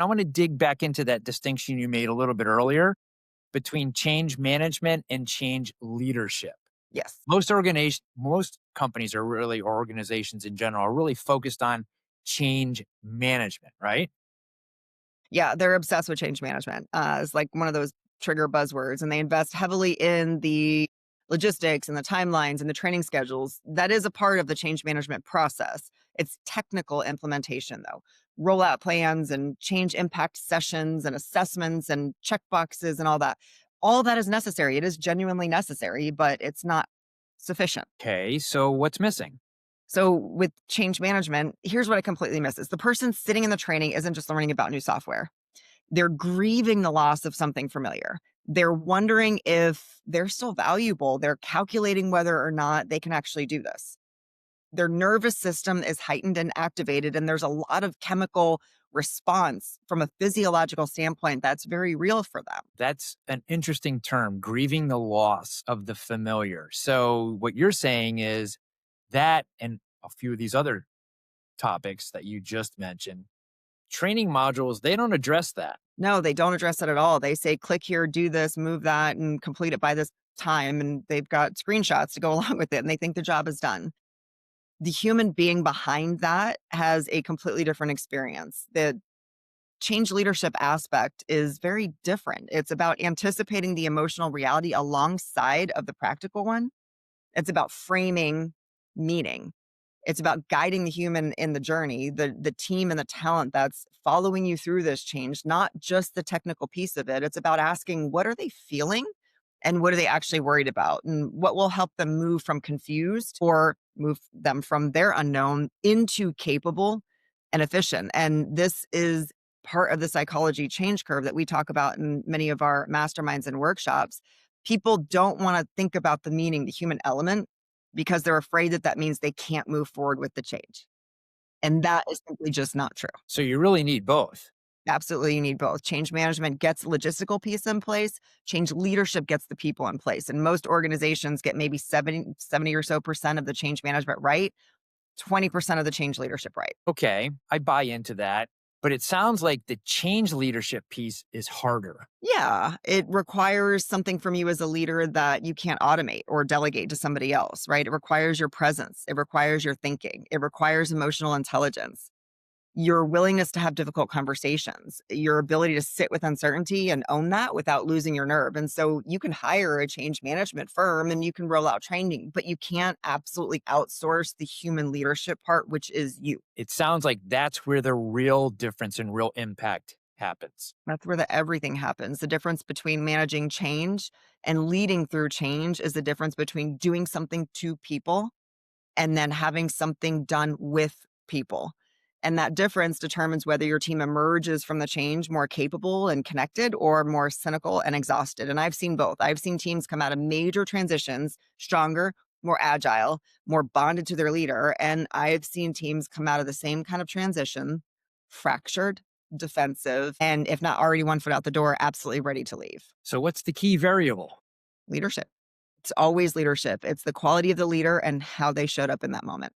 I want to dig back into that distinction you made a little bit earlier between change management and change leadership. Yes. Most companies are really, or organizations in general, are really focused on change management, right? Yeah, they're obsessed with change management. It's like one of those trigger buzzwords, and they invest heavily in the logistics and the timelines and the training schedules. That is a part of the change management process. It's technical implementation, though. Rollout plans and change impact sessions and assessments and checkboxes and all that. All that is necessary. It is genuinely necessary, but it's not sufficient. Okay, so what's missing? So with change management, here's what it completely misses. The person sitting in the training isn't just learning about new software. They're grieving the loss of something familiar. They're wondering if they're still valuable. They're calculating whether or not they can actually do this. Their nervous system is heightened and activated, and there's a lot of chemical response from a physiological standpoint that's very real for them. That's an interesting term, grieving the loss of the familiar. So, what you're saying is that, and a few of these other topics that you just mentioned, training modules, they don't address that. No, they don't address it at all. They say, click here, do this, move that, and complete it by this time. And they've got screenshots to go along with it, and they think the job is done. The human being behind that has a completely different experience. The change leadership aspect is very different. It's about anticipating the emotional reality alongside of the practical one. It's about framing meaning. It's about guiding the human in the journey, the team and the talent that's following you through this change, not just the technical piece of it. It's about asking, what are they feeling and what are they actually worried about, and what will help them move from confused or move them from their unknown into capable and efficient. And this is part of the psychology change curve that we talk about in many of our masterminds and workshops. People don't want to think about the meaning, the human element, because they're afraid that that means they can't move forward with the change. And that is simply just not true. So, you really need both. Absolutely, you need both. Change management gets the logistical piece in place. Change leadership gets the people in place. And most organizations get maybe 70 or so percent of the change management right, 20% of the change leadership right. Okay, I buy into that. But it sounds like the change leadership piece is harder. Yeah, it requires something from you as a leader that you can't automate or delegate to somebody else, right? It requires your presence. It requires your thinking. It requires emotional intelligence, your willingness to have difficult conversations, your ability to sit with uncertainty and own that without losing your nerve. And so you can hire a change management firm and you can roll out training, but you can't absolutely outsource the human leadership part, which is you. It sounds like that's where the real difference and real impact happens. That's where the everything happens. The difference between managing change and leading through change is the difference between doing something to people and then having something done with people. And that difference determines whether your team emerges from the change more capable and connected or more cynical and exhausted. And I've seen both. I've seen teams come out of major transitions stronger, more agile, more bonded to their leader. And I've seen teams come out of the same kind of transition, fractured, defensive, and if not already one foot out the door, absolutely ready to leave. So, what's the key variable? Leadership. It's always leadership. It's the quality of the leader and how they showed up in that moment.